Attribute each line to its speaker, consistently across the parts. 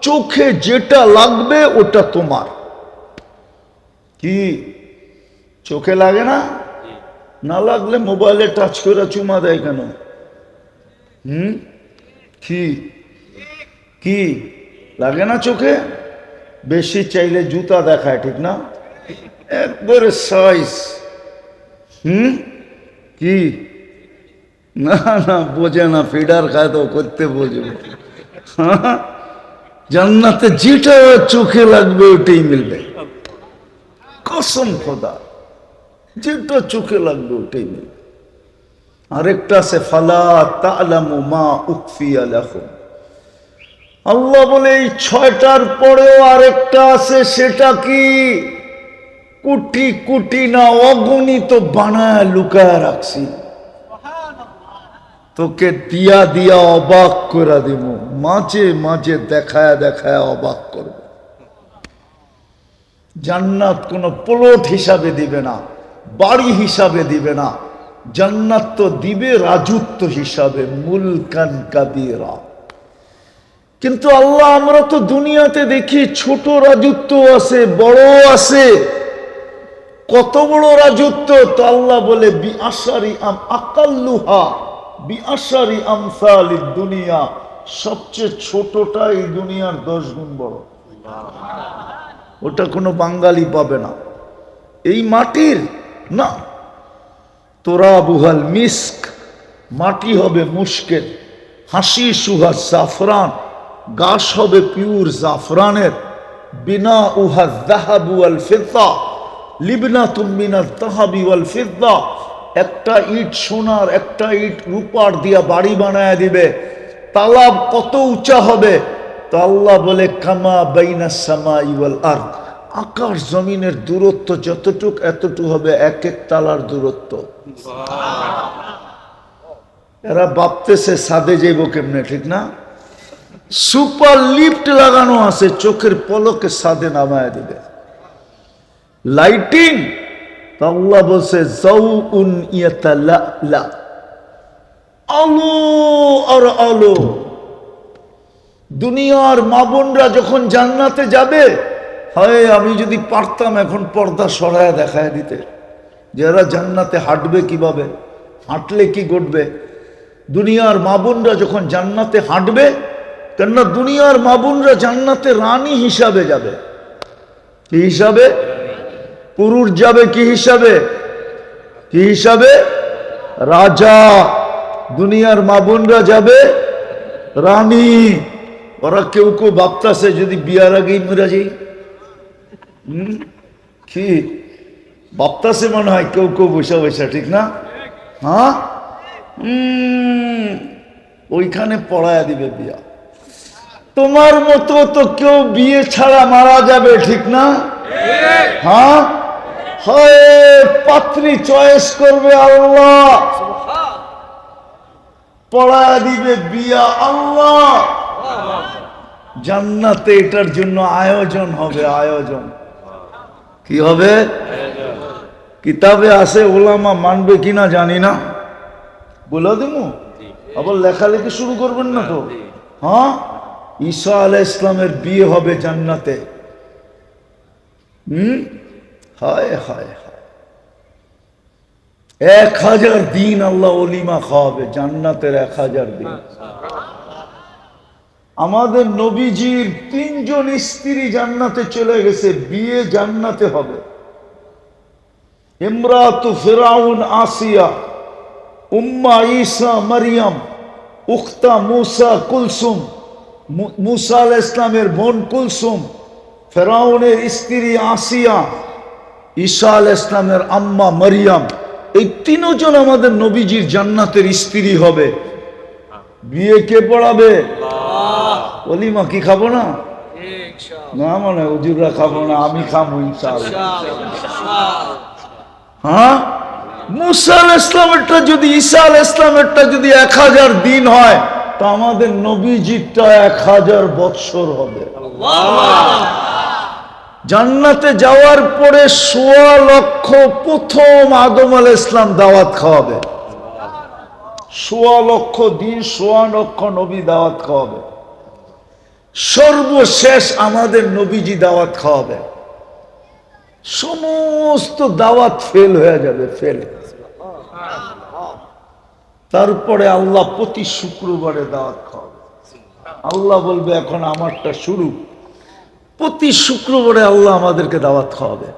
Speaker 1: চোখে যেটা লাগবে ওটা তোমার। কি চোখে লাগে না? না লাগলে মোবাইলে টাচ করে চুমা দেয় কেন? কি কি লাগে না চোখে? বেশি চাইলে জুতা দেখায়, ঠিক না? একবারে সাইজ। কি না না বোঝে না, ফিডার খায় তো করতে বোঝবে। জান্নাতে যেটা চোখে লাগবে ওটাই মিলবে, কসম খোদা, যেটা চোখে লাগবে ওটাই মিলবে। আরেকটা আছে ফালা তা'লামু মা উখফিয়া লাহুম। আল্লাহ বলে এই 6টার পরেও আরেকটা আছে, সেটা কি? কোটি কোটি না অগণিত বানায় লুকায় রাখছি, তোকে দিয়া দিয়া অবাক করে দিব, মাঝে মাঝে দেখায় দেখায় অবাক করব। জান্নাত কোনো প্লট হিসাবে দিবে না, বাড়ি হিসাবে দিবে না, জান্নাত তো দিবে রাজত্ব হিসাবে, মুলকান কাবীরা। কিন্তু আল্লাহ, আমরা তো দুনিয়াতে দেখি ছোট রাজত্ব আছে, বড় আছে। কত বড় রাজত্ব? তো আল্লাহ বলে বিআশারি আকাল্লুহা বিআশারি আমসালিদ দুনিয়া, সবচেয়ে ছোটটা এই দুনিয়ার 10 গুণ বড়। ওটা কোনো বাঙালি পাবে না, এই মাটির না। তোরাবুহাল মিস্ক, মাটি হবে মুশকের, হাসি সুহা জাফরান, গাছ হবে পিওর জাফরানের, বিনা উহা যাহাবু ওয়াল ফিদ্দা, লিবনাতুম মিনাত তাহাবি ওয়াল ফিদ্দা। একটা ইট সোনার, একটা ইট রূপার দিয়া বাড়ি বানায় দিবে। তালাব কত উঁচা হবে? তো আল্লাহ বলে কামা বাইনাস সামাই ওয়াল আরদ, আকাশ জমিনের দূরত্ব যতটুক এতটুকু হবে এক এক তালার দূরত্ব। এরা ভাবতেছে ছাদে যাইব কেমনে, ঠিক না? সুপার লিফট লাগানো আছে, চোখের পলকে ছাদে নামায় দিবে। লাইটিং, আল্লাহ বলছে যাউউন ইয়াতালালা, আলো আর আলো। দুনিয়ার মা বোনরা যখন জান্নাতে যাবে, হয় আমি যদি পারতাম এখন পর্দা সরায় দেখায় দিতে, যারা জান্নাতে হাঁটবে কিভাবে, হাঁটলে কি ঘটবে। দুনিয়ার মা বোনরা যখন জান্নাতে হাঁটবে, কেননা দুনিয়ার মা বোনরা জান্নাতে রানী হিসাবে যাবে। কি হিসাবে? পুরুষ যাবে কি হিসাবে? কি হিসাবে? রাজা। দুনিয়ার মা বোনরা যাবে রানী। ওরা কেউ কেউ ভাবতাছে যদি বিয়ার আগেই মরে যাই। কি ভাবতাছে মনে হয় কেউ কেউ বসে বসে, ঠিক না? হ্যাঁ, ওইখানে পড়ায়া দিবে বিয়া। তোমার মতো তো কেউ বিয়ে ছাড়া মারা যাবে, ঠিক না? হ্যাঁ, হয় পাত্রী চয়েস করবে আল্লাহ, পড়ায়া দিবে বিয়া আল্লাহ। জান্নাতে এটার জন্য আয়োজন হবে, আয়োজন। কি হবে? কিতাবে আছে, ওলামা মানবে কিনা জানি না, বলে দেবো। আবার লেখালেখি শুরু করবেন না তো। হ্যাঁ, ঈসা আলাইহিস সালামের বিয়ে হবে জান্নাতে। হায় হায় হায়, 1000 দিন আল্লাহ অলিমা খাওয়াবে, জান্নাতের 1000 দিন। আমাদের নবীজির 3 জন স্ত্রী জান্নাতে চলে গেছে, বিয়ে জান্নাতে হবে। ইমরাতু ফিরাউন আসিয়া, উম্মা ঈসা মারিয়াম, উখতা মুসা কুলসুম, মুসা আলাইহিস সালামের বোন কুলসুম, ফিরাউনের স্ত্রী আসিয়া, ঈসা আলাইহিস সালামের আম্মা মারিয়াম, এই 3 জন আমাদের নবীজির জান্নাতের স্ত্রী হবে। বিয়ে কে পড়াবে? ওলিমা কি খাবো না? না মানে হুজুররা খাবো না, আমি খাবো ইনশাআল্লাহ। হ্যাঁ, মুসা আলাইহিস সালামেরটা যদি, ঈসা আলাইহিস সালামেরটা যদি 1000 দিন হয়, তো আমাদের নবীজিরটা 1000 বৎসর হবে। জান্নাতে যাওয়ার পরে 1.25 লক্ষ প্রথম আদম আলাইহিস সালাম দাওয়াত খাওয়াবে। 1.25 লক্ষ দিন, 1.25 লক্ষ নবী দাওয়াত খাওয়াবে। সর্বশেষ আমাদের নবীজি দাওয়াত খাওয়াবে, সমস্ত দাওয়াত ফেল হয়ে যাবে, ফেল। তারপরে আল্লাহ প্রতি শুক্রবারে দাওয়াত খাওয়াবে। আল্লাহ বলবে এখন আমারটা শুরু। প্রতি শুক্রবারে আল্লাহ আমাদেরকে দাওয়াত খাওয়াবে।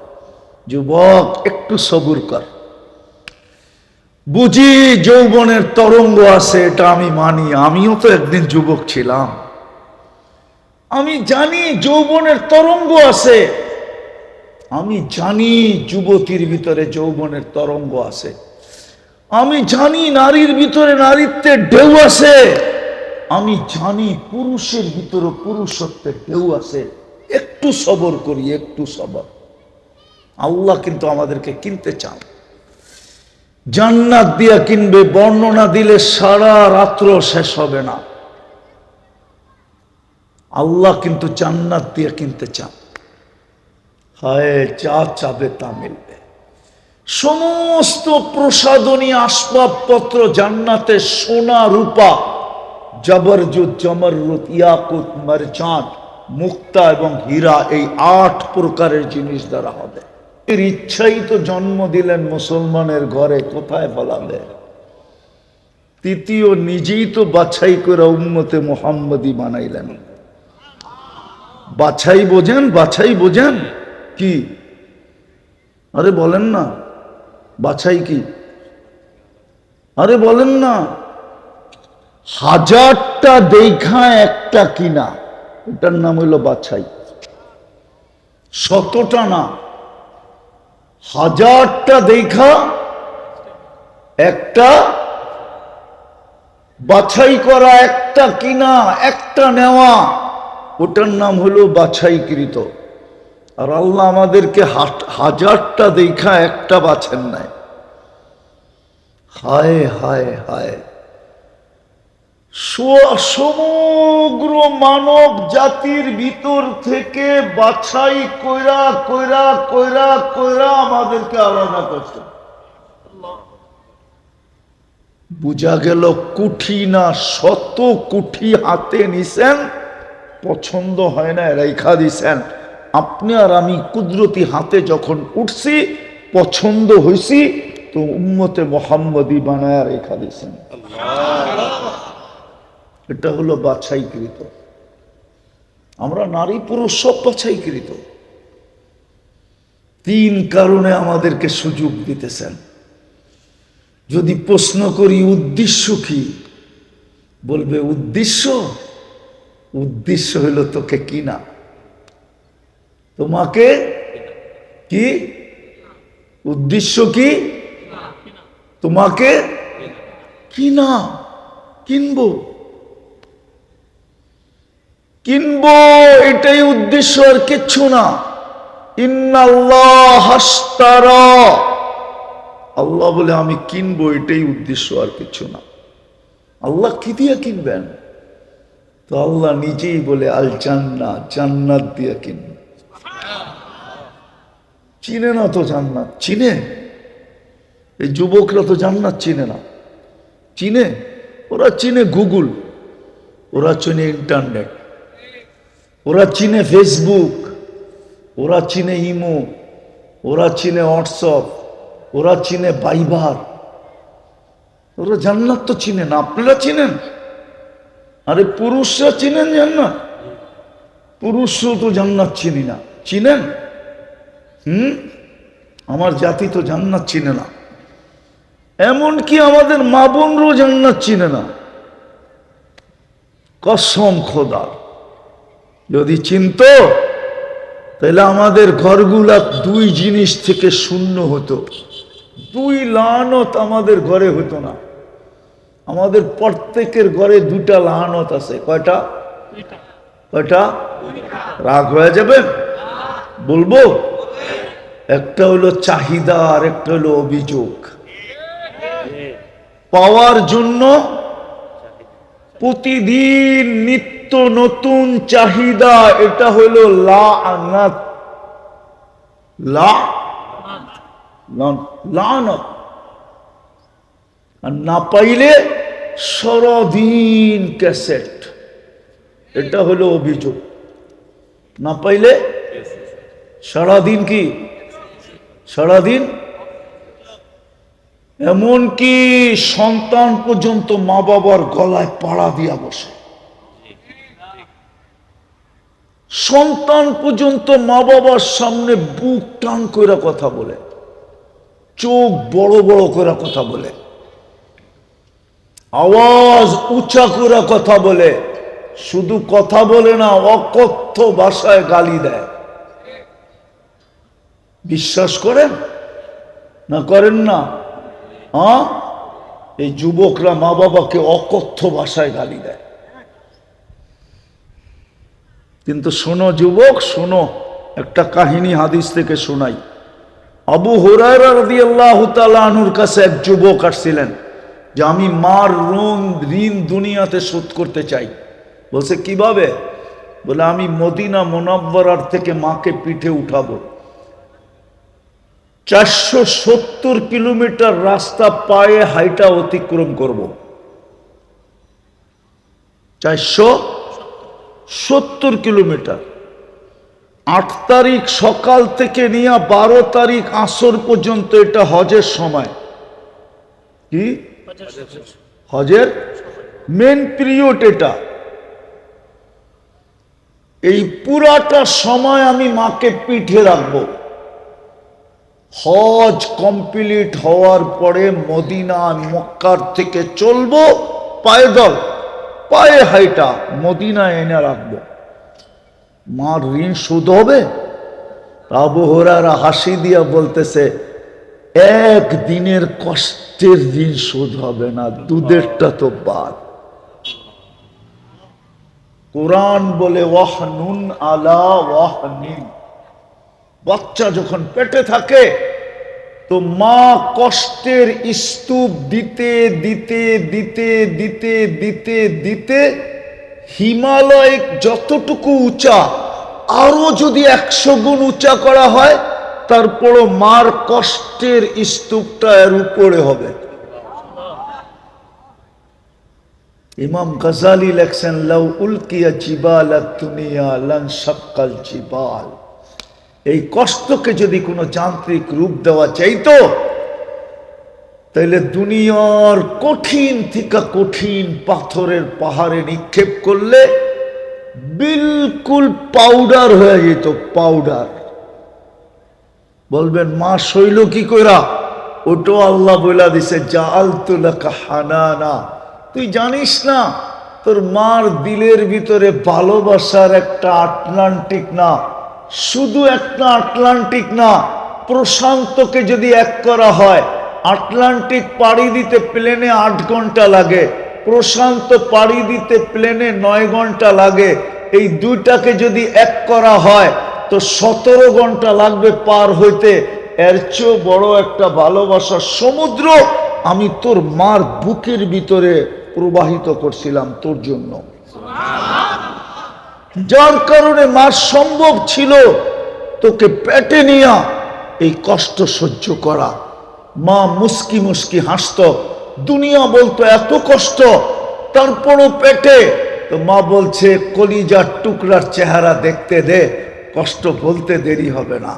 Speaker 1: যুবক একটু সবুর কর। বুঝি যৌবনের তরঙ্গ আছে, এটা আমি মানি, আমিও তো একদিন যুবক ছিলাম। আমি জানি যৌবনের তরঙ্গ আছে, আমি জানি যুবতীর ভিতরে যৌবনের তরঙ্গ আছে, আমি জানি নারীর ভিতরে নারীত্বের ঢেউ আছে, আমি জানি পুরুষের ভিতরে পুরুষত্বের ঢেউ আছে। একটু সবর করি, একটু সবর। আল্লাহ কিন্তু আমাদেরকে কিনতে চান, জান্নাত দিয়া কিনবে। বর্ণনা দিলে সারা রাত্র শেষ হবে না। আল্লাহ কিন্তু জান্নাত দিয়ে কিনতে চান। হায়, যা চাবে তা মিলবে। সমস্ত প্রসাদনী আসবাবপত্র জান্নাতে, সোনা রূপা, জবরজুত, জমররুত, ইয়াকুত, মারজান, মুক্তা এবং হীরা, এই 8 প্রকারের জিনিস দ্বারা হবে। এর ইচ্ছাই তো জন্ম দিলেন মুসলমানের ঘরে, কোথায় ফলাবে? তৃতীয়, নিজেই তো বাছাই করে উম্মতে মুহাম্মদী বানাইলেন। বাছাই বোঝেন? বাছাই বোঝেন কি? আরে বলেন না, বাছাই কি? আরে বলেন না। 1000টা দেখা একটা কিনা, এটার নাম হইল বাছাই। 100টা না, 1000টা দেখা একটা বাছাই করা, একটা কিনা, একটা নেওয়া, ওটার নাম হলো বাছাইকৃত। আর আল্লাহ আমাদেরকে 1000টা দেখা একটা বাছেন নাই। হায় হায় হায়, সমগ্র মানব জাতির ভিতর থেকে বাছাই কইরা কইরা কইরা কইরা আমাদেরকে আলাদা করছে। বুঝা গেল কুঠি না, 100 কুঠি হাতে নিছেন, পছন্দ হয় না, রেখা দিছেন। আপনি আর আমি কুদরতি হাতে যখন উঠছি, পছন্দ হয়েছি, তো উম্মতে মুহাম্মদী বানায়া রেখা দিছেন। এটা হলো বাছাইকৃত। আমরা নারী পুরুষ সব বাছাইকৃত। 3 কারণে আমাদেরকে সুযোগ দিতেছেন। যদি প্রশ্ন করি উদ্দেশ্য কি, বলবে উদ্দেশ্য, উদ্দেশ্য হলো তোকে কিনা, তোমাকে কি? উদ্দেশ্য কি? তোমাকে কিনা, কিনবো, কিনবো, এটাই উদ্দেশ্য, আর কিচ্ছু না। ইন্নাল্লাহ হাশতারা, আল্লাহ বলে আমি কিনবো, এটাই উদ্দেশ্য, আর কিছু না। আল্লাহ কি দিয়ে কিনবেন? তো আল্লাহ নিজেই বলে আল জান্নাত, জান্নাত দিয়ে কিনবে। চিনে না তো জান্নাত? চিনে? এই যুবকরা তো জান্নাত চিনে না। চিনে? ওরা চিনে গুগল, ওরা চিনে ইন্টারনেট, ওরা চিনে ফেসবুক, ওরা চিনে ইমো, ওরা চিনে হোয়াটসঅ্যাপ, ওরা চিনে বাইবার। ওরা জান্নাত তো চিনে না। আপনারা চিনেন? আরে পুরুষরা চিনেন জান্নাত? পুরুষও তো জান্নাত চিনি না। চিনেন? আমার জাতি তো জান্নাত চিনে না। এমনকি আমাদের মা বোনরাও জান্নাত চিনে না। কসম খোদার, যদি চিনতো তাহলে আমাদের ঘরগুলা 2 জিনিস থেকে শূন্য হতো। 2 লানত আমাদের ঘরে হতো না। আমাদের প্রত্যেকের ঘরে 2টা লানত আছে। কয়টা? কয়টা? রাগ হয়ে যাবে বলবো? একটা হলো চাহিদা, আর একটা হলো অভিযোগ। পাওয়ার জন্য প্রতিদিন নিত্য নতুন চাহিদা, এটা হলো লানত। লানত। আর না পাইলে সারাদিন ক্যাসেট, এটা হলো অভিযোগ। না পাইলে সারাদিন কি সারাদিন, এমনকি সন্তান পর্যন্ত মা বাবার গলায় পাড়া দিয়া বসে। সন্তান পর্যন্ত মা বাবার সামনে বুক টান করে কথা বলে, চোখ বড় বড় করে কথা বলে, আওয়াজ উঁচা করে কথা বলে। শুধু কথা বলে না, অকথ্য ভাষায় গালি দেয়। বিশ্বাস করেন না করেন না? এই যুবকরা মা বাবাকে অকথ্য ভাষায় গালি দেয়। কিন্তু শোনো যুবক, শোনো, একটা কাহিনী হাদিস থেকে শোনাই। আবু হুরায়রা রাদিয়াল্লাহু তাআলা আনহুর কাছে এক যুবক আসছিলেন যে আমি মার ঋণ দুনিয়াতে শোধ করতে চাই। বলছে কিভাবে? বলে আমি মদিনা মুনাওয়ারার থেকে মাকে পিঠে উঠাবো, 470 কিলোমিটার রাস্তা পায়ে হাইটা অতিক্রম করব। 470 কিলোমিটার। 8 তারিখ সকাল থেকে নিয়ে 12 তারিখ আসর পর্যন্ত এটা হজের সময়। কি হজের মেন পিরিয়ড এটা। এই পুরাটা সময় আমি মাকে পিঠে রাখবো। হজ কমপ্লিট হওয়ার পরে মদিনা মক্কার থেকে চলবো পায়দল, পায়ে হাইটা মদিনা এনে রাখবো। মার ঋণ শোধ হবে? আবু হুরায়রা হাসি দিয়া বলতেছে, এক দিনের কষ্টের ঋণ শোধ হবে না, দুধেরটা তো বাদ। কোরআন বলে ওয়াহনুন আলা ওয়াহনিন। বাচ্চা যখন পেটে থাকে তো মা কষ্টের স্তূপ দিতে দিতে দিতে দিতে দিতে দিতে হিমালয় যতটুকু উঁচা, আরো যদি 100 গুণ উঁচা করা হয়, তারপরও মার কষ্টের স্তূপটা এর উপরে হবে। ইমাম গাজালি লেখছেন, লাউ উলকিয়া জিবালাত দুনিয়া লান শাক্কাল জিবাল। এই কষ্টকে যদি কোনো যান্ত্রিক রূপ দেওয়া চাইতো, তাইলে দুনিয়ার কঠিন থেকে কঠিন পাথরের পাহাড়ে নিক্ষেপ করলে বিলকুল পাউডার হয়ে যেত, পাউডার। বলবেন মা শৈল কি কইরা? ওটো আল্লাহ বইলা দিছে, জাআলতু লাকা হানানা। তুই জানিস না তোর মার দিলের ভিতরে ভালোবাসার একটা আটলান্টিক, না শুধু একটা আটলান্টিক না, প্রশান্তকে যদি এক করা হয়, আটলান্টিক পাড়ি দিতে প্লেনে 8 ঘন্টা লাগে, প্রশান্ত পাড়ি দিতে প্লেনে 9 ঘন্টা লাগে। এই দুইটাকে যদি এক করা হয় তো 17 ঘন্টা লাগবে পার হইতে। এর চেয়েও বড় একটা ভালোবাসার সমুদ্র আমি তোর মার বুকের ভিতরে প্রবাহিত করছিলাম তোর জন্য, যার কারণে মার সম্ভব ছিল তোকে পেটে নিয়া এই কষ্ট সহ্য করা। মা মুস্কি মুস্কি হাসত, দুনিয়া বলতো এত কষ্ট, তারপরও পেটে। তো মা বলছে কলিজার টুকরার চেহারা দেখতে দে, কষ্ট বলতে দেরি হবে না।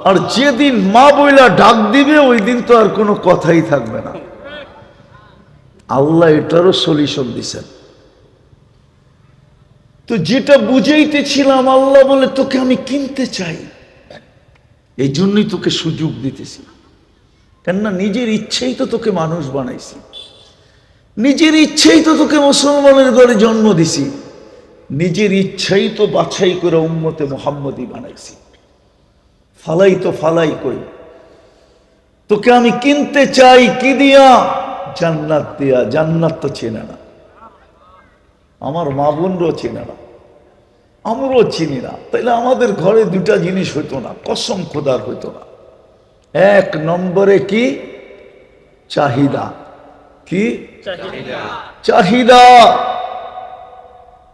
Speaker 1: আর যেদিন মা বইলা ডাক দিবে ওই দিন তো আর কোনো কথাই থাকবে না। আল্লাহ এটারও সলিউশন দিছেন। তো যেটা বুঝাইতেছিলাম, আল্লাহ বলে তোকে আমি কিনতে চাই, এই জন্যই তোকে সুযোগ দিতেছি। কেননা নিজের ইচ্ছেই তো তোকে মানুষ বানাইছি, নিজের ইচ্ছেই তো তোকে মুসলমানের ঘরে জন্ম দিছি, নিজের ইচ্ছাই তো বাছাই করে উম্মতে মুহাম্মদী বানাইছি। ফালাই তো ফালাই কই, তোকে আমি কিনতে চাই কি দিয়া? জান্নাত দিয়া। জান্নাত তো চেনে না, আমার মা বোনরাও চেনে না, আমরাও চিনি না। তাইলে আমাদের ঘরে দুটা জিনিস হইতো না, কসম খোদার হইতো না। 1 নম্বরে কি? চাহিদা। কি চাহিদা?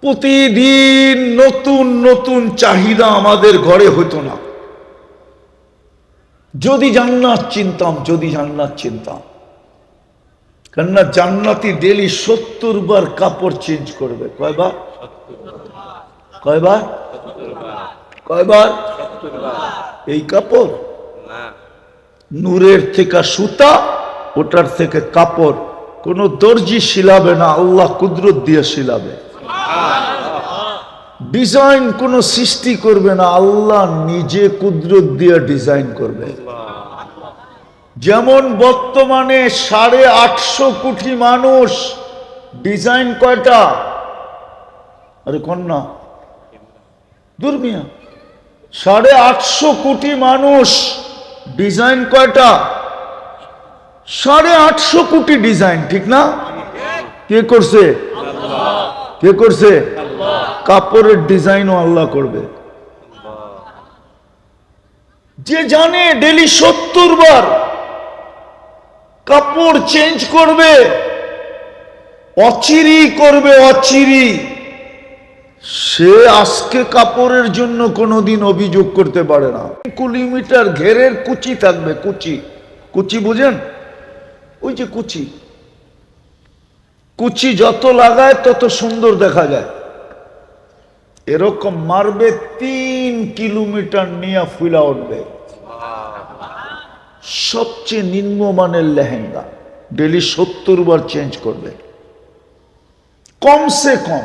Speaker 1: প্রতিদিন নতুন নতুন চাহিদা আমাদের ঘরে হইতো না। যদি জান্নাত চিনতাম, যদি জান্নাত চিনতাম। কেননা জান্নাতি ডেলি 70 বার কাপড় চেঞ্জ করবে। কয়বার? কয়বার? কয়বার? এই কাপড় নূরের থেকে সুতা, ওটার থেকে কাপড়। কোন দর্জি শিলাবে না, আল্লাহ কুদরত দিয়ে শিলাবে। ডিজাইন কোন সৃষ্টি করবে না, আল্লাহ নিজে কুদরত দিয়ে ডিজাইন করবে। যেমন বর্তমানে 850 কোটি মানুষ, ডিজাইন কয়টা? আরে কন্যা দুর্মিয়া, 850 কোটি মানুষ, ডিজাইন কয়টা? 850 কোটি ডিজাইন, ঠিক না? কে করছে? কে করছে? কাপড়ের ডিজাইনও আল্লাহ করবে। যে জানে ডেলি 70 বার কাপড় চেঞ্জ করবে, অচিরি করবে, অচিরি, সে আজকে কাপড়ের জন্য কোনোদিন অভিযোগ করতে পারে না। কিলোমিটার ঘেরের কুচি থাকবে, কুচি। কুচি বুঝেন? ওই যে কুচি, কুচি যত লাগায় তত সুন্দর দেখা যায়। এরকম মারবে 3 কিলোমিটার নিয়ে ফুলা উঠবে। সবচেয়ে নিম্নমানের লেহেঙ্গা ডেলি 70 বার চেঞ্জ করবে, কমসে কম।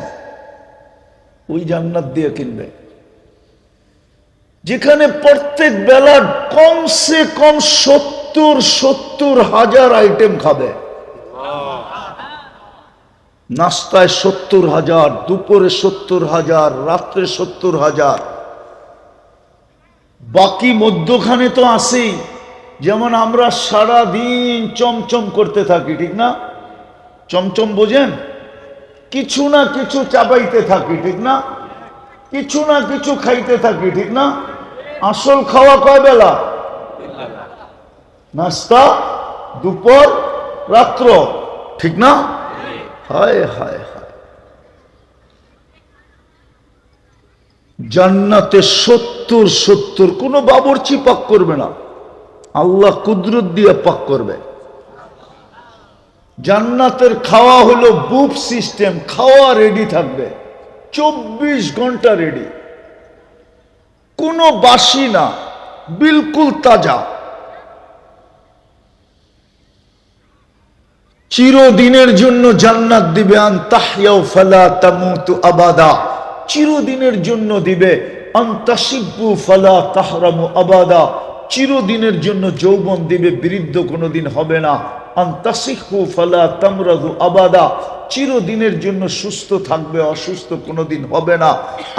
Speaker 1: ওই জান্নাত দিয়ে কিনবে যেখানে প্রত্যেক বেলা কমসে কম 70 হাজার আইটেম খাবে। নাস্তায় 70,000, দুপুরে 70,000, রাত্রে 70,000। বাকি মধ্যখানে তো আসেই। যেমন আমরা সারা দিন চমচম করতে থাকি, ঠিক না? চমচম বোঝেন? কিছু না কিছু চাবাইতে থাকি, ঠিক না? কিছু না কিছু খাইতে থাকি, ঠিক না? আসল খাওয়া কয় বেলা? নাস্তা, দুপুর, রাত্র, ঠিক না? হায় হায় হায়। জান্নাতে 70 কোনো বাবুর্চি পাক করবে না, আল্লাহ কুদরত দিয়ে পাক করবে। জান্নাতের খাওয়া হলো বুফ সিস্টেম, খাওয়া রেডি থাকবে 24 ঘন্টা রেডি, কোনো বাসি না, বিলকুল তাজা। চিরদিনের জন্য জান্নাত দিবে, আন তাহইয়াউ ফালা তামুতু আবাদা, চিরদিনের জন্য দিবে। আন তাশিব্বু ফালা তাহরামু আবাদা, চিরদিনের জন্য যৌবন দিবে, বৃদ্ধ কোনোদিন হবে না। আন তাসিহু ফালা তামরাদু আবাদা, চিরদিনের জন্য সুস্থ থাকবে, অসুস্থ কোনোদিন হবে না।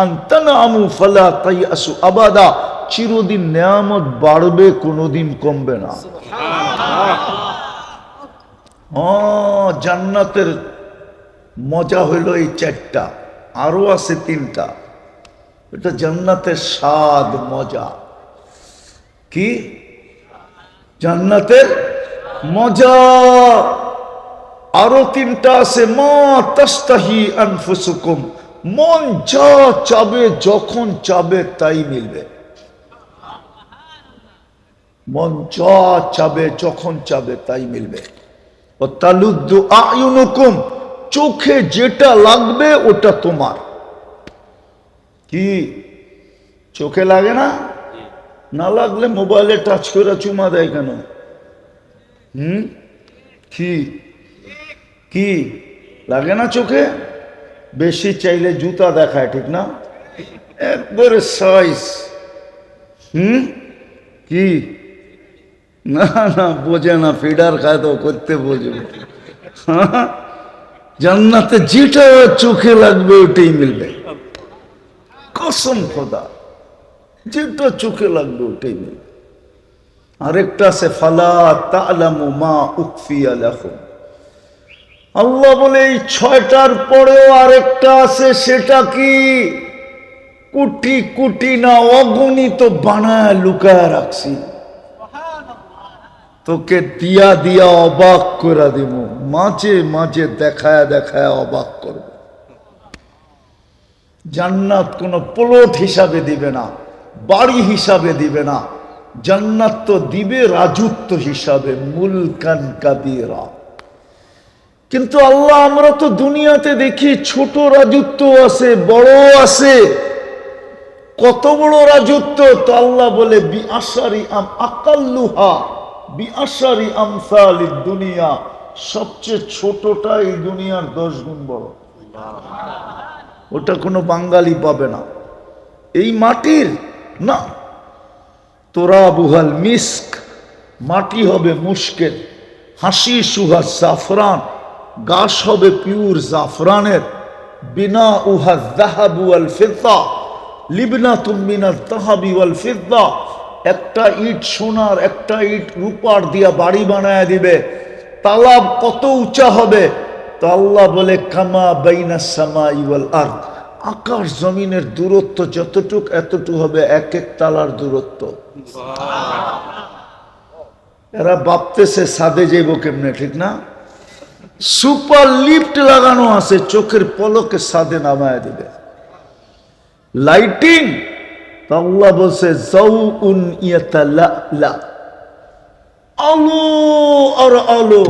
Speaker 1: আন তানামু ফালা তাইয়াসু আবাদা, চিরদিন নেয়ামত বাড়বে, কোনোদিন কমবে না। জান্নাতের মজা হইল এই 4টা, আরো আছে 3টা। এটা জান্নাতের স্বাদ, মজা। কি? জান্নাতের মজা। আরো 3টা আছে, মা তাস্তাহি আনফুসুকুম, মন যা চাবে, যখন চাবে তাই মিলবে। মন যা চাবে, যখন চাবে তাই মিলবে। ও তালুদ্দু আয়ুনুকুম, চোখে যেটা লাগবে ওটা তোমার। কি চোখে লাগে না? না লাগলে মোবাইলে টাচ করে চুমা দেয় কেন? কি কি লাগে না চোখে? বেশি চাইলে জুতা দেখায়, ঠিক না? একবারে সাইজ। কি? না না, বোঝে না, ফিডার খায় তো করতে বোঝবে। জান্নাতে যেটা চোখে লাগবে ওটাই মিলবে, কসম খোদা, যেটা চোখে লাগবে ওটাই মিলবে। আরেকটা আছে, ফালা তা'লামু মা উখফিয়া লাহুম, আল্লাহ বলে এই 6টার পরেও আরেকটা আছে। সেটা কি? কোটি কোটি না, অগণিত বানায় লুকায় রাখছি, তোকে দিয়া দিয়া অবাক করে দিব, মাঝে মাঝে দেখায় দেখায় অবাক করব। জান্নাত কোনো প্লট হিসাবে দিবে না, বাড়ি হিসাবে দিবে না, জান্নাত তো দিবে রাজত্ব হিসাবে, মুলকান কাবীরা। কিন্তু আল্লাহ, আমরা তো দুনিয়াতে দেখি ছোট রাজত্ব আছে, বড় আছে, কত বড় রাজত্ব, তো আল্লাহ বলে বিআশারি আকাল্লুহা বিআশারি আমসালিদ দুনিয়া, সবচেয়ে ছোটটা এই দুনিয়ার 10 গুণ বড়। ওটা কোনো বাঙালি পাবে না। এই মাটির না, তোরাবুহাল মিস্ক, মাটি হবে মুশকের, হাসি সুহা জাফরান, গাছ হবে পিওর জাফরানের, বিনা উহা যাহাবু ওয়াল ফিদ্দা, লিবনা তুমিনা তাহাবি ওয়াল ফিদ্দা, একটা ইট সোনার একটা ইট রূপার দিয়া বাড়ি বানায় দিবে। তালাব কত উঁচা হবে, তো আল্লাহ বলে কামা বাইনাস সামাই ওয়াল আরদ, আকাশ জমিনের দূরত্ব যতটুক এতটুকু হবে এক এক তালার দূরত্ব। এরা ভাবতেছে সাদে যাইব কেমনে, ঠিক না? সুপার লিফট লাগানো আছে, চোখের পলকে সাদে নামায় দিবে। লাইটিং, আল্লাহ বলছে যাউন ইয়াতালালা, আলো আর আলো।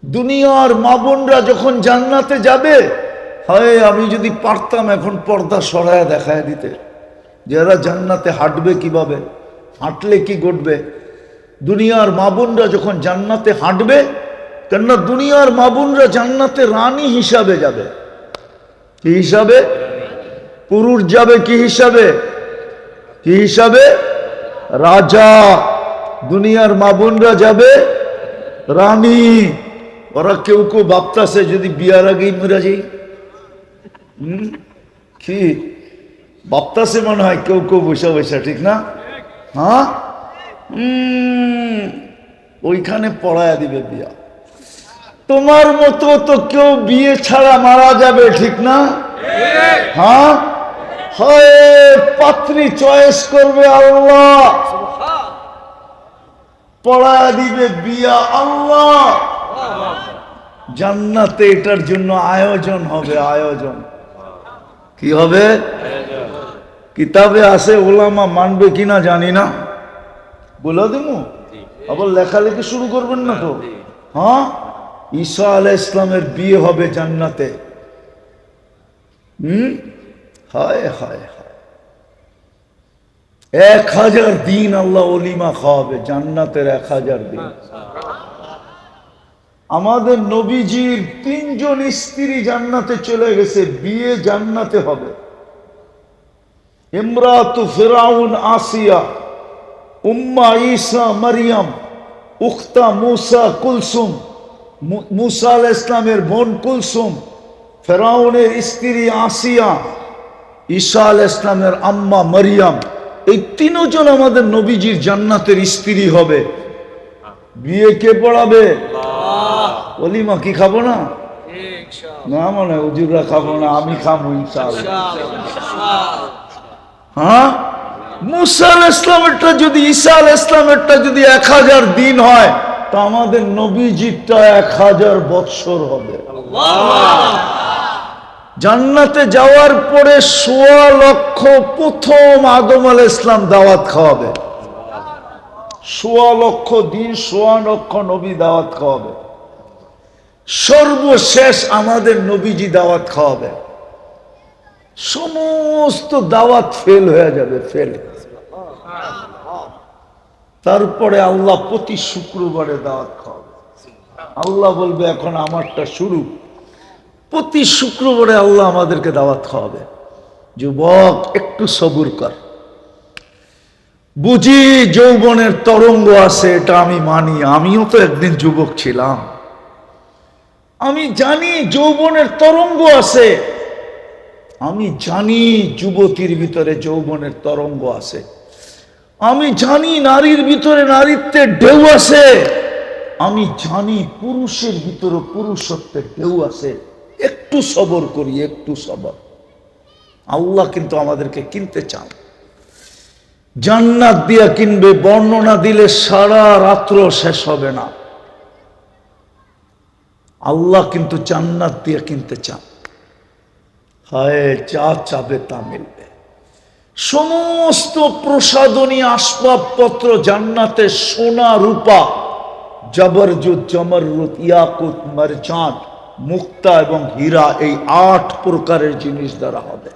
Speaker 1: দুনিয়ার মা বোনরা যখন জান্নাতে যাবে, হয় আমি যদি পারতাম এখন পর্দা সরায় দেখায় দিতে, যারা জান্নাতে হাঁটবে কিভাবে, হাঁটলে কি ঘটবে। দুনিয়ার মা বোনরা যখন জান্নাতে হাঁটবে, কেননা দুনিয়ার মা বোনরা জান্নাতে রানী হিসাবে যাবে। কি হিসাবে? পুরুষ যাবে কি হিসাবে? কি হিসাবে? রাজা। দুনিয়ার মা বোনরা যাবে রানী। ওরা কেউ কেউ ভাবতাছে যদি বিয়ার আগেই মরে যাই, কি ভাবতাছে মনে হয় কেউ কেউ বসে বসে, ঠিক না? হ্যাঁ, ওইখানে পড়ায়া দিবে বিয়া। তোমার মতো তো কেউ বিয়ে ছাড়া মারা যাবে, ঠিক না? হ্যাঁ, হয় পাত্রী চয়েস করবে আল্লাহ, পড়ায়া দিবে বিয়া আল্লাহ। জান্নাতে এটার জন্য আয়োজন হবে, আয়োজন। কি হবে? কিতাবে আছে, ওলামা মানবে কিনা জানি না, বলে দেবো। আবার লেখালেখি শুরু করবেন না তো। হ্যাঁ, ঈসা আলাইহিস সালামের বিয়ে হবে জান্নাতে। হায় হায় হায়, 1000 দিন আল্লাহ অলিমা খাওয়াবে জান্নাতের, 1000 দিন। আমাদের নবীজির 3 জন স্ত্রী জান্নাতে চলে গেছে, বিয়ে জান্নাতে হবে। ইমরাতু ফিরাউন আসিয়া, উম্মা ঈসা মারিয়াম, উখতা মুসা কুলসুম, মুসা আলাইহিস সালামের বোন কুলসুম, ফিরাউনের স্ত্রী আসিয়া, ঈসা আলাইহিস সালামের আম্মা মারিয়াম, এই 3 জন আমাদের নবীজির জান্নাতের স্ত্রী হবে। বিয়ে কে পড়াবে? ওলিমা কি খাবো না? না মনে হুজুররা খাবো না, আমি খাবো ইনশাআল্লাহ। হ্যাঁ, মুসা আলাইহিস সালামেরটা যদি, ঈসা আলাইহিস সালামেরটা যদি 1000 দিন হয়, তো আমাদের নবীজিরটা 1000 বৎসর হবে। জান্নাতে যাওয়ার পরে 1.25 লক্ষ প্রথম আদম আলাইহিস সালাম দাওয়াত খাওয়াবে। 1.25 লক্ষ দিন, 1.25 লক্ষ নবী দাওয়াত খাওয়াবে। সর্বশেষ আমাদের নবীজি দাওয়াত খাওয়াবে। সমস্ত দাওয়াত ফেল হয়ে যাবে, ফেল। তারপরে আল্লাহ প্রতি শুক্রবারে দাওয়াত খাওয়াবে। আল্লাহ বলবে এখন আমারটা শুরু। প্রতি শুক্রবারে আল্লাহ আমাদেরকে দাওয়াত খাওয়াবে। যুবক একটু সবুর কর। বুঝি যৌবনের তরঙ্গ আছে, এটা আমি মানি, আমিও তো একদিন যুবক ছিলাম। আমি জানি যৌবনের তরঙ্গ আছে, আমি জানি যুবতীর ভিতরে যৌবনের তরঙ্গ আছে, আমি জানি নারীর ভিতরে নারীত্বের ঢেউ আছে, আমি জানি পুরুষের ভিতরে পুরুষত্বের ঢেউ আছে। একটু সবর করি, একটু সবর। আল্লাহ কিন্তু আমাদেরকে কিনতে চান, জান্নাত দিয়া কিনবে। বর্ণনা দিলে সারা রাত্র শেষ হবে না। আল্লাহ কিন্তু জান্নাত দিয়ে কিনতে চান। হায়, যা চাবে তা মিলবে। সমস্ত প্রসাদনী আসবাবপত্র জান্নাতে, সোনা রূপা, জবরজুত জমরুত ইয়াকুত মারজান মুক্তা এবং হীরা, এই 8 প্রকারের জিনিস দ্বারা হবে।